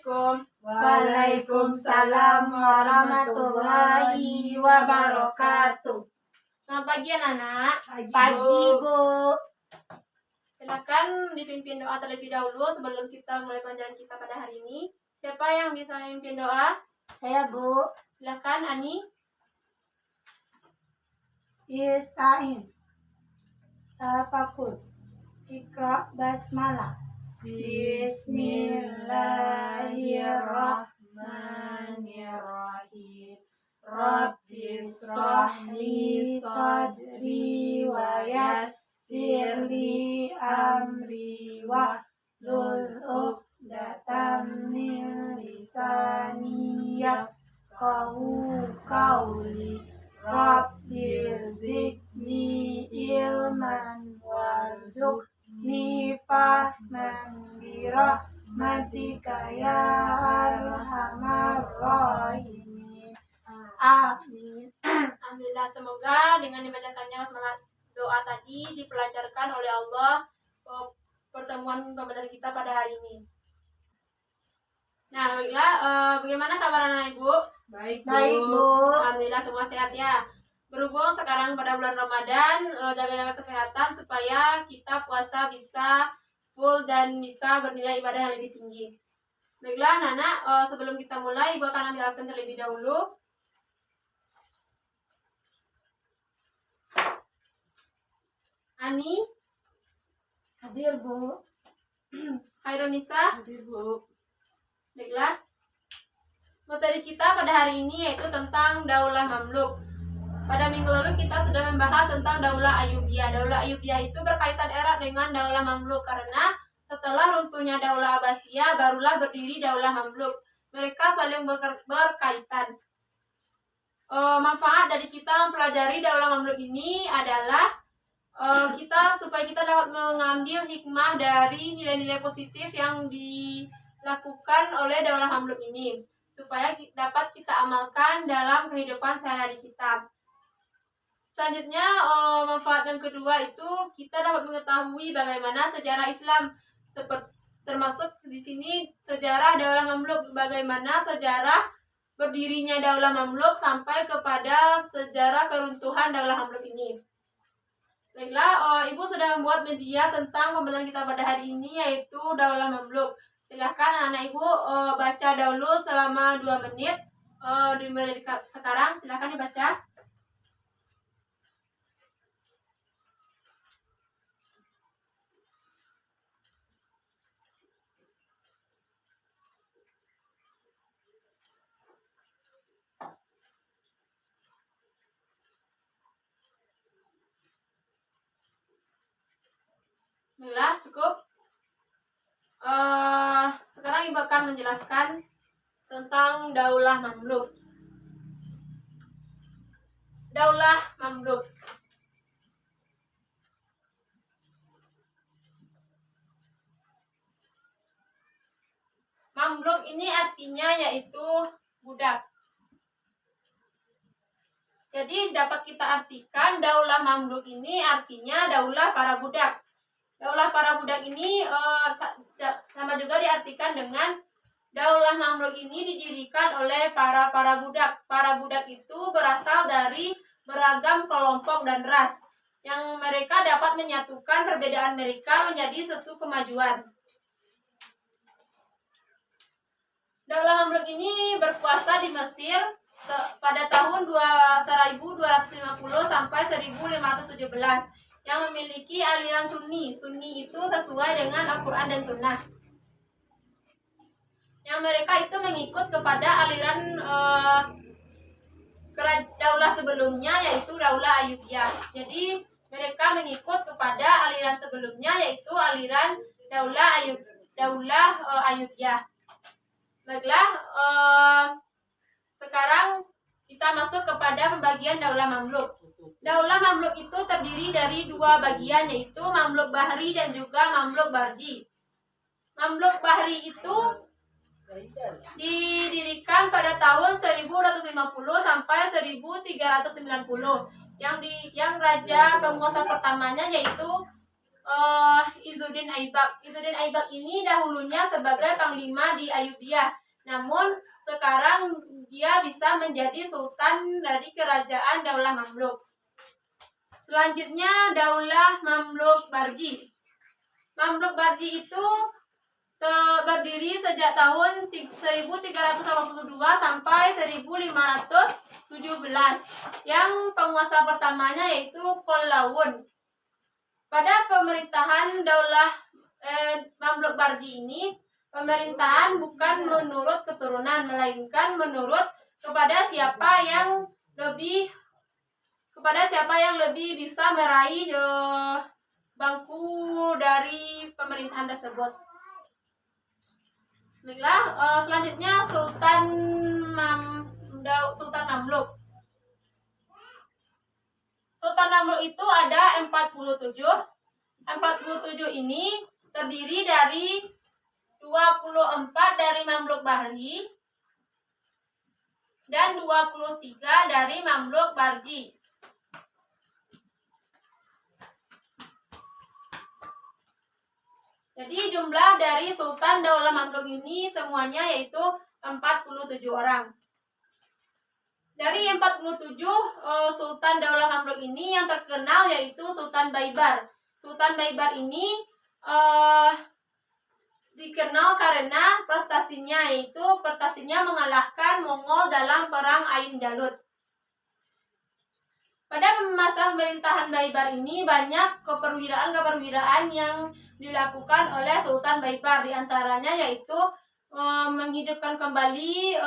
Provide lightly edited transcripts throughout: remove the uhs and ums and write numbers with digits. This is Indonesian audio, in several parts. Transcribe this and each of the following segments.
Assalamualaikum. Waalaikumsalam warahmatullahi wabarakatuh. Selamat pagi anak-anak. Pagi, Bu. Silakan dipimpin doa terlebih dahulu sebelum kita mulai pelajaran kita pada hari ini. Siapa yang bisa memimpin doa? Saya, Bu. Silakan Ani. Istain. Tafakur. Iqra basmalah. Bismillahirrahmanirrahim. Rabbi shrahli sadri wa yassirli amri wa hlul 'uqdatam min lisani yafqahu qawli. Rabbi zidni ilman warzuqni fahman birahmatika ya arhamar rahimin. Amin. Alhamdulillah, semoga dengan dibacakannya semangat doa tadi dipelajarkan oleh Allah pertemuan pembelajaran kita pada hari ini. Nah, baiklah, bagaimana kabar anak ibu? Baik, Bu. Alhamdulillah semua sehat ya. Berhubung sekarang pada bulan Ramadan, jaga-jaga kesehatan supaya kita puasa bisa full dan bisa bernilai ibadah yang lebih tinggi. Baiklah anak-anak, sebelum kita mulai, ibu akan ambil absen terlebih dahulu. Ani, Hadir, Bu. Hairunisa, Hadir, Bu. baiklah. Materi kita pada hari ini yaitu tentang Daulah Mamluk. Pada minggu lalu kita sudah membahas tentang Daulah Ayyubiyah. Daulah Ayyubiyah itu berkaitan erat dengan Daulah Mamluk karena setelah runtuhnya Daulah Abbasiyah barulah berdiri Daulah Mamluk. Mereka saling berkaitan. Manfaat dari kita mempelajari Daulah Mamluk ini adalah supaya kita dapat mengambil hikmah dari nilai-nilai positif yang dilakukan oleh Daulah Mamluk ini, supaya dapat kita amalkan dalam kehidupan sehari-hari kita. Selanjutnya, manfaat yang kedua itu kita dapat mengetahui bagaimana sejarah Islam, termasuk di sini sejarah Daulah Mamluk, bagaimana sejarah berdirinya Daulah Mamluk sampai kepada sejarah keruntuhan Daulah Mamluk ini. Baiklah, Ibu sudah membuat media tentang pembelajaran kita pada hari ini yaitu Daulah Mamluk. Silahkan anak Ibu baca dahulu selama 2 menit. Dimulai sekarang, silahkan dibaca. Baiklah, cukup. Sekarang Ibu akan menjelaskan tentang Daulah Mamluk. Daulah Mamluk. Mamluk ini artinya yaitu budak. Jadi dapat kita artikan Daulah Mamluk ini artinya daulah para budak. Daulah para budak ini sama juga diartikan dengan Daulah Mamluk ini didirikan oleh para budak. Para budak itu berasal dari beragam kelompok dan ras yang mereka dapat menyatukan perbedaan mereka menjadi suatu kemajuan. Daulah Mamluk ini berkuasa di Mesir pada tahun 1250 sampai 1517 yang memiliki aliran Sunni. Sunni itu sesuai dengan Al-Quran dan Sunnah. Yang mereka itu mengikut kepada aliran daulah sebelumnya yaitu Daulah Ayyubiyah. Jadi mereka mengikut kepada aliran sebelumnya yaitu aliran Daulah Ayyubiyah. Baiklah, sekarang kita masuk kepada pembagian Daulah Mamluk. Daulah Mamluk itu terdiri dari 2 bagian yaitu Mamluk Bahri dan juga Mamluk Barji. Mamluk Bahri itu didirikan pada tahun 1250 sampai 1390 yang raja penguasa pertamanya yaitu Izzuddin Aibak. Izzuddin Aibak ini dahulunya sebagai panglima di Ayubiyah, namun sekarang dia bisa menjadi sultan dari kerajaan Daulah Mamluk. Selanjutnya Daulah Mamluk Barji. Mamluk Barji itu berdiri sejak tahun 1382 sampai 1517. Yang penguasa pertamanya yaitu Qolawun. Pada pemerintahan Daulah Mamluk Barji ini, pemerintahan bukan menurut keturunan, melainkan menurut kepada siapa yang lebih bisa meraih bangku dari pemerintahan tersebut. Baiklah, selanjutnya Sultan Mamluk. Sultan Mamluk itu ada 47. 47 ini terdiri dari 24 dari Mamluk Bahri dan 23 dari Mamluk Barji. Jadi jumlah dari Sultan Daulah Mamluk ini semuanya yaitu 47 orang. Dari 47 Sultan Daulah Mamluk ini yang terkenal yaitu Sultan Baibar. Sultan Baibar ini dikenal karena prestasinya, yaitu mengalahkan Mongol dalam perang Ain Jalut. Pada masa pemerintahan Baibar ini banyak keperwiraan yang dilakukan oleh Sultan Baibar, di antaranya yaitu menghidupkan kembali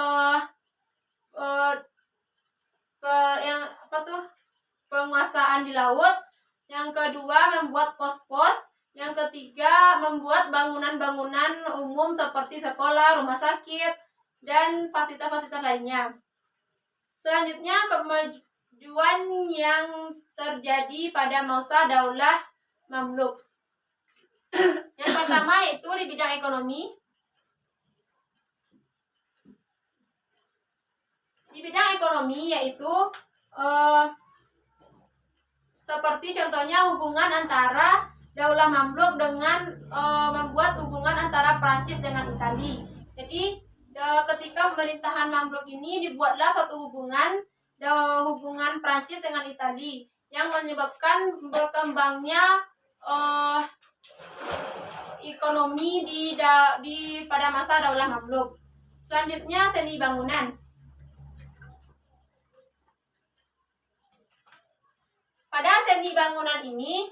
penguasaan di laut. Yang kedua, membuat pos-pos. Yang ketiga, membuat bangunan-bangunan umum seperti sekolah, rumah sakit, dan fasilitas-fasilitas lainnya. Selanjutnya, kemajuan yang terjadi pada masa Daulah Mamluk. Yang pertama yaitu di bidang ekonomi. Di bidang ekonomi yaitu seperti contohnya hubungan antara Daulah Mamluk dengan membuat hubungan antara Prancis dengan Italia. Jadi ketika pemerintahan Mamluk ini dibuatlah satu hubungan Prancis dengan Italia yang menyebabkan berkembangnya ekonomi pada masa Daulah Mamluk. Selanjutnya seni bangunan. Pada seni bangunan ini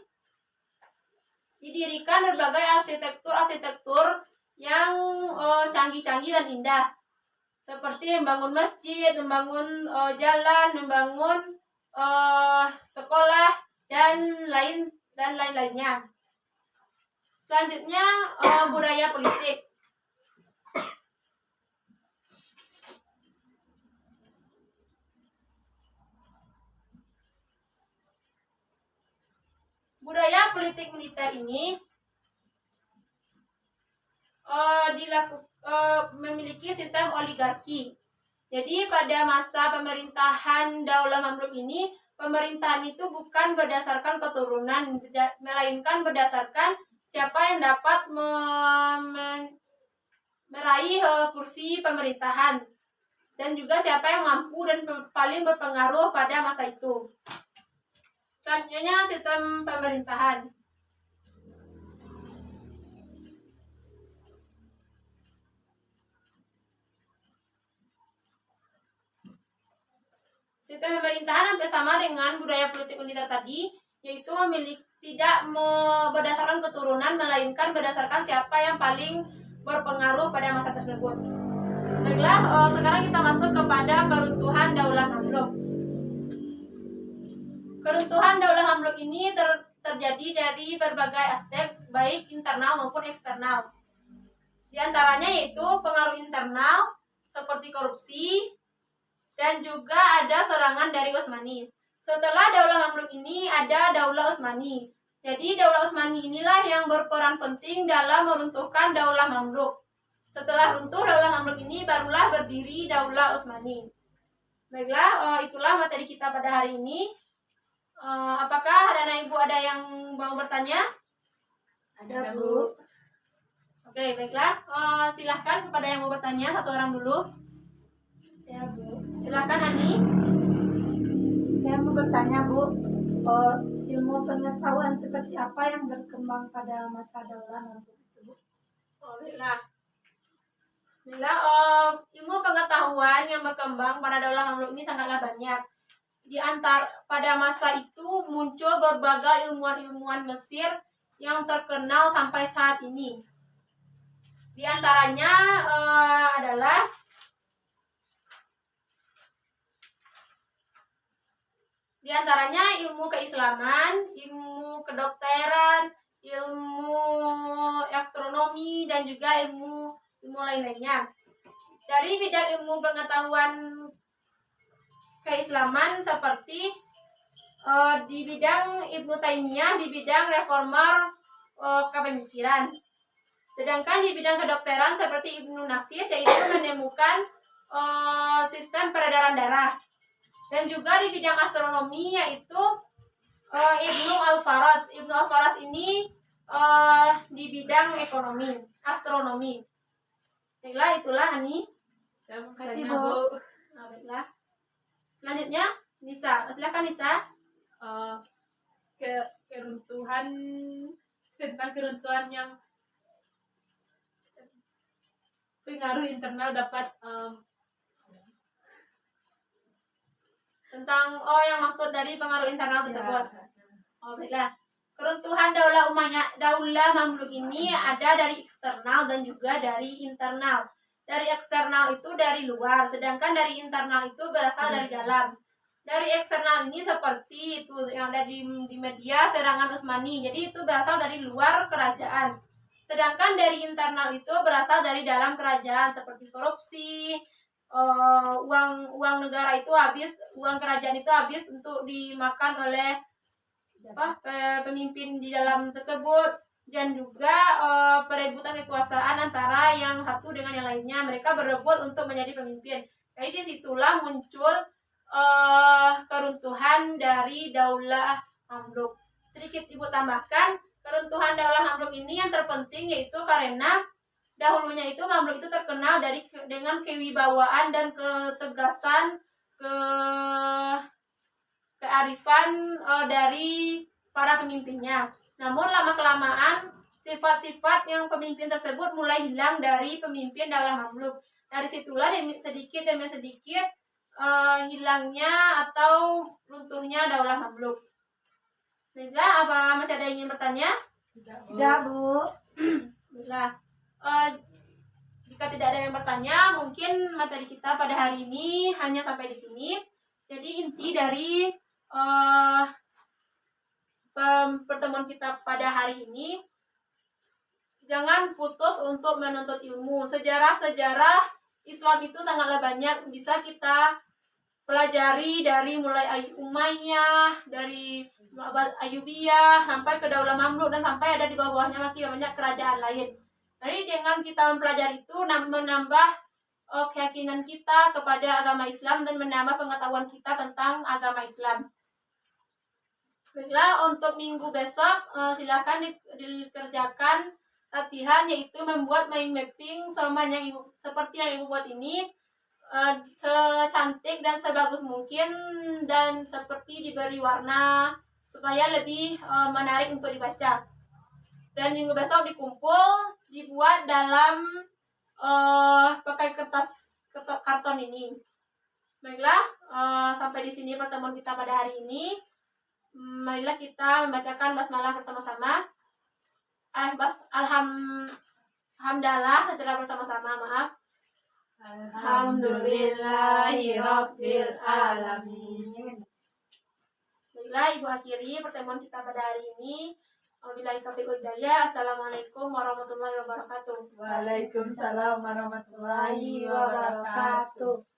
didirikan berbagai arsitektur yang canggih-canggih dan indah, seperti membangun masjid, membangun jalan, membangun sekolah dan lain-lainnya. Selanjutnya budaya politik. Budaya politik militer ini memiliki sistem oligarki. Jadi pada masa pemerintahan Daulah Mamluk ini, pemerintahan itu bukan berdasarkan keturunan, melainkan berdasarkan siapa yang dapat meraih kursi pemerintahan, dan juga siapa yang mampu dan paling berpengaruh pada masa itu. Selanjutnya sistem pemerintahan. Sistem pemerintahan hampir sama dengan budaya politik militer tadi, yaitu tidak berdasarkan keturunan, melainkan berdasarkan siapa yang paling berpengaruh pada masa tersebut. Baiklah, sekarang kita masuk kepada keruntuhan Daulah Mamluk. Keruntuhan Daulah Mamluk ini terjadi dari berbagai aspek, baik internal maupun eksternal. Di antaranya yaitu pengaruh internal seperti korupsi, dan juga ada serangan dari Utsmani. Setelah Daulah Mamluk ini ada Daulah Utsmani. Jadi Daulah Utsmani inilah yang berperan penting dalam meruntuhkan Daulah Mamluk. Setelah runtuh Daulah Mamluk ini, barulah berdiri Daulah Utsmani. Baiklah, itulah materi kita pada hari ini. Apakah anak-anak ibu ada yang mau bertanya? Ada, Bu. Oke, baiklah. Silahkan kepada yang mau bertanya, satu orang dulu. Ya, Bu. Silahkan Ani. Saya mau bertanya, Bu. Ilmu pengetahuan seperti apa yang berkembang pada masa Daulah Mamluk itu, Bu? Baiklah. Baiklah, ilmu pengetahuan yang berkembang pada Daulah Mamluk ini sangatlah banyak. Pada masa itu muncul berbagai ilmuwan-ilmuwan Mesir yang terkenal sampai saat ini. Di antaranya adalah ilmu keislaman, ilmu kedokteran, ilmu astronomi, dan juga ilmu lain-lainnya. Dari bidang ilmu pengetahuan keislaman seperti di bidang Ibnu Taimiyah, di bidang reformer kepemikiran. Sedangkan di bidang kedokteran seperti Ibnu Nafis, yaitu menemukan sistem peredaran darah. Dan juga di bidang astronomi, yaitu Ibnu Al-Faras. Ibnu Al-Faras ini di bidang astronomi. Baiklah, itulah Ani. Terima kasih, Bu. Nah, baiklah. Selanjutnya, Nisa. Silakan Nisa. Keruntuhan yang pengaruh internal dapat yang maksud dari pengaruh internal tersebut. Baiklah. Keruntuhan Daulah Mamluk ini ada dari eksternal dan juga dari internal. Dari eksternal itu dari luar, sedangkan dari internal itu berasal dari dalam. Dari eksternal ini seperti itu yang ada di media serangan Utsmani. Jadi itu berasal dari luar kerajaan. Sedangkan dari internal itu berasal dari dalam kerajaan seperti korupsi, uang negara itu habis, uang kerajaan itu habis untuk dimakan oleh pemimpin di dalam tersebut, dan juga perebutan kekuasaan antara yang satu dengan yang lainnya. Mereka berebut untuk menjadi pemimpin. Jadi disitulah muncul keruntuhan dari Daulah Mamluk. Sedikit Ibu tambahkan, keruntuhan Daulah Mamluk ini yang terpenting yaitu karena dahulunya itu Mamluk itu terkenal dengan kewibawaan dan ketegasan, kearifan dari para pemimpinnya. Namun lama-kelamaan sifat-sifat yang pemimpin tersebut mulai hilang dari pemimpin Daulah Mamluk. Dari situlah sedikit demi sedikit hilangnya atau runtuhnya Daulah Mamluk. Baiklah, apa masih ada yang ingin bertanya? Tidak, Bu. Baiklah. Jika tidak ada yang bertanya, mungkin materi kita pada hari ini hanya sampai di sini. Jadi inti dari pertemuan kita pada hari ini, jangan putus untuk menuntut ilmu. Sejarah-sejarah Islam itu sangatlah banyak, bisa kita pelajari dari mulai Umayyah, dari Ayyubiyah, sampai ke Daulah Mamluk, dan sampai ada di bawahnya masih banyak kerajaan lain. Jadi dengan kita mempelajari itu menambah keyakinan kita kepada agama Islam dan menambah pengetahuan kita tentang agama Islam. Baiklah, untuk minggu besok silakan dikerjakan latihan, yaitu membuat mind mapping seperti yang Ibu buat ini, secantik dan sebagus mungkin, dan seperti diberi warna supaya lebih menarik untuk dibaca. Dan minggu besok dibuat dalam pakai kertas karton ini. Baiklah, sampai di sini pertemuan kita pada hari ini. Marilah kita membacakan basmalah bersama-sama. Alhamdulillah secara bersama-sama, maaf. Alhamdulillahirabbil alamin. Baiklah, Ibu akhiri pertemuan kita pada hari ini. Wabillahi taufiq wal hidayah. Assalamualaikum warahmatullahi wabarakatuh. Waalaikumsalam warahmatullahi wabarakatuh.